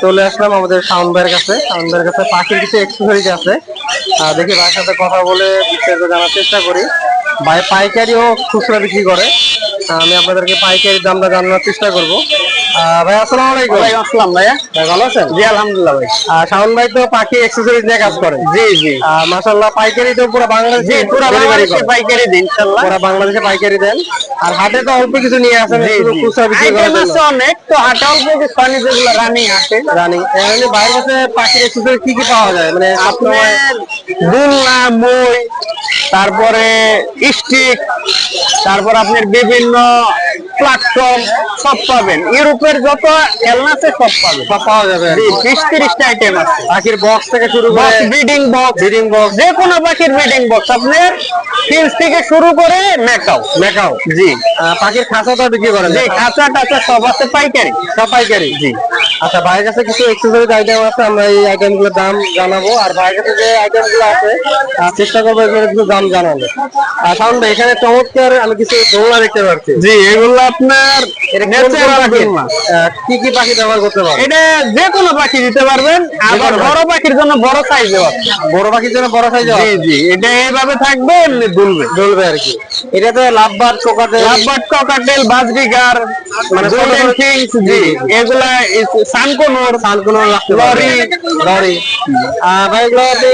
চলে আসলাম আমাদের শাওন ভাইয়ের কাছে। শাওন ভাইয়ের কাছে পাখির কিছু এক্সেসরিজ আছে। দেখি ভাইয়ের সাথে কথা বলে বিস্তারিত জানার চেষ্টা করি। ভাই পাইকারিও খুচরা বিক্রি করে। আমি আপনাদেরকে পাইকারি দামটা জানানোর চেষ্টা করব। ভাই আসসালামু আলাইকুম। ওয়ালাইকুম আসসালাম ভাইয়া। ভাই ভালো আছেন? জি আলহামদুলিল্লাহ ভাই। শাওন ভাই তো পাখি এক্সেসরিজ নিয়ে কাজ করে। জি জি মাশাআল্লাহ পাইকারি তো পুরো বাংলাদেশে পুরো বাংলাদেশে পাইকারি দিন ইনশাআল্লাহ। পুরো বাংলাদেশে পাইকারি দেন। আর হাটে তো অল্প কিছু নিয়ে আসেন শুধু খুচরা বিক্রি করার জন্য। আছে অনেক, তো হাটে অল্প কিছু পানি যেগুলো রানিং হাটে রানিং এমনি বাইরের কাছে পাখির এক্সেসরিজ কি কি পাওয়া যায়? মানে আপনার দুলনা, মই, তারপরে স্টিক, তারপর আপনার বিভিন্ন প্ল্যাটফর্ম সব পাবেন। ইউরোপের যত খেলনা আছে সব পাবেন, সব পাওয়া যাবে। 20-30টা আইটেম আছে। পাখির বক্স থেকে শুরু করে ব্রিডিং বক্স, যে কোনো পাখির ব্রিডিং বক্স আপনার ফিন্স থেকে শুরু করে মেকাও। জি। পাখির খাঁচাটা বিক্রি করেন? জি, খাঁচা টাচা সব আছে পাইকারি। সব পাইকারি? জি। আচ্ছা, ভাইয়ের কাছে কিছু এক্সেসরিজ আইটেম আছে, আমরা এই আইটেমগুলোর দাম জানাবো। আর ভাইয়ের কাছে যে আইটেমগুলো আছে চেষ্টা করবো এগুলোর কিছু দাম জানাবো। শাওন ভাই, এখানে চমৎকার আমি কিছু দোলনা দেখতে পাচ্ছি। জি, এগুলো আপনার কি কি পাখি ব্যবহার করতে পারবেন? এটা যে কোনো পাখি দিতে পারবেন, আবার বড় পাখির জন্য বড় সাইজেও আছে। বড় পাখির জন্য বড় সাইজ? জি জি, এটা এইভাবে থাকবে, এমনি দুলবে আর কি। এটাতে লাভবার, ককাটেল, বাজরিগার, মানে গোল্ডেন কিংস, জি এগুলা সানকোনর লরি। ভাই এগুলো আপনি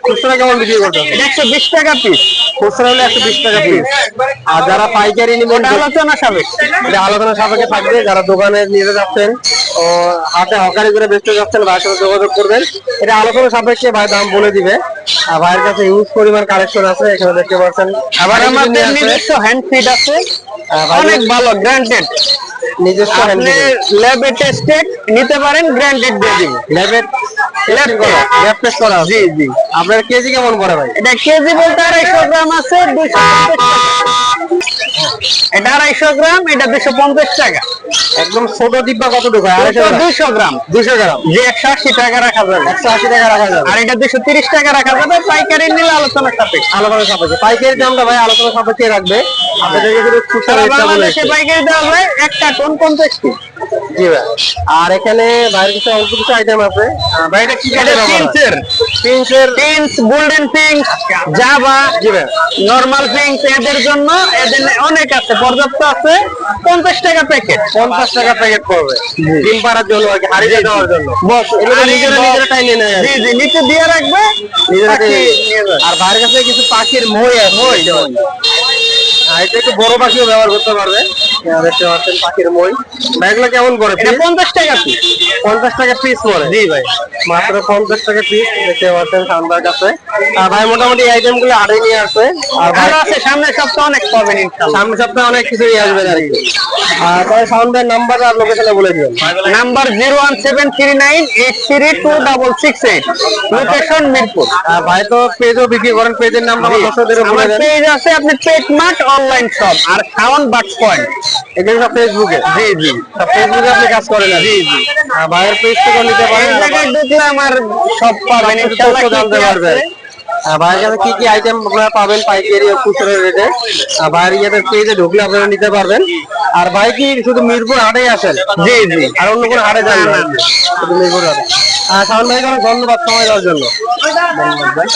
খুচরা কেমন বিক্রি করতেন? এটা 120 টাকা পিস। খুচরা হলে 120 টাকা পিস। আর যারা পাইকারি নিবেন আলোচনা সাপেক্ষে, এটা আলোচনা সাপেক্ষে থাকবে। যারা দোকানে নিতে যাচ্ছেন ও হাতে হকারি করে বেচতে যাচ্ছেন, ভাইয়ের সাথে যোগাযোগ করবেন। এটা আলোচনা সাপেক্ষে ভাই দাম বলে দিবে। আর ভাইয়ের কাছে হিউজ পরিমাণ কালেকশন আছে, এখানে দেখতে পাচ্ছেন। আবার আমাদের নিজস্ব হ্যান্ড ফিড আছে, অনেক ভালো গ্রান্টেড। নিজস্ব হ্যান্ড ফিড, ল্যাবে টেস্টেড নিতে পারেন, গ্রান্টেড দিয়ে দিব। ল্যাব টেস্ট করা? জি জি। আপনার কেজি কেমন পড়ে ভাই? এটা কেজি বলতে 250 গ্রাম আছে 250 টাকা। এটা 250 গ্রাম, এটা 250 টাকা। একদম ছোট ডিব্বা কতটুকু? 200 গ্রাম। 200 গ্রাম যে 180 টাকা রাখা যাবে। 180 টাকা রাখা যাবে। আর এটা 230 টাকা রাখা যাবে। পাইকারি নিলে আলোচনা সাপেক্ষে। পাইকারি দামটা ভাই আলোচনা সাপেক্ষে রাখবে। আপনাদেরকে শুধু খুচরা রেটটা বলে বাংলাদেশে পাইকারি দেওয়া হয় 1 কার্টন 50 পিস। জি ভাই। আর এখানে বাইরের কিছু অল্প কিছু আইটেম আছে। ভাই এটা কি কাটে? Pins, golden pins, Java, normal pins, এদের জন্য এদের অনেক আছে, পর্যাপ্ত আছে। 50 টাকা প্যাকেট। 50 টাকা প্যাকেট পড়বে ডিম পাড়ার জন্য আর কি, হারিয়ে দেওয়ার জন্য। বস এগুলো নিজেরা টাইনে নেয়? জি জি, নিচে দিয়ে রাখবে, নিজেরা নিয়ে যাবে। আর বাইরের কাছে কিছু পাখির মই আছে। এটা একটু বড় পাখিও ব্যবহার করতে পারবে। দেখতে পাচ্ছেন পাখির মই। এগুলো কেমন করে? 50 টাকা পিস। 50 টাকা পিস পড়ে? জি ভাই, মাত্র 50 টাকা পিস। দেখতে পাচ্ছেন শাওনবার কাছে। আর ভাই মোটামুটি এই আইটেম গুলো আড়াই নিয়ে আসছে। আর ভাই আছে সামনের সপ্তাহে অনেক পাবেন ইনশাআল্লাহ। সামনের সপ্তাহে অনেক কিছুই আসবে আর কি। আর তাই শাওনবার নাম্বার আর লোকেশনে বলে দিবেন। Number 01739832668, location Mirpur. আর ভাই তো পেজও বিক্রি করেন, পেজের নামটা আমার দর্শকদের বলে দেন। পেজ আছে আপনি পেট মার্ট অনলাইন শপ, আর শাওন বাটস পয়েন্ট, এগুলো সব ফেসবুকে? জি জি, সব ফেসবুকে আপনি কাজ করেন? জি জি। আর ভাইয়ের পেজ থেকে নিতে পারেন, এই জায়গায় ঢুকলে আমার সব পাবেন ইনশাআল্লাহ, জানতে পারবেন। ভাইয়ের কাছে কি কি আইটেম আপনারা পাবেন পাইকারি ও খুচরা রেটে, ভাইয়ের ইয়াদের পেজে ঢুকলে আপনারা নিতে পারবেন। আর ভাই কি শুধু মিরপুর হাটেই আসেন? জি জি, আর অন্য কোনো হাটে যান না? শুধু মিরপুর হাটে। শাওন ভাইকে অনেক ধন্যবাদ সময় দেওয়ার জন্য। ধন্যবাদ ভাই।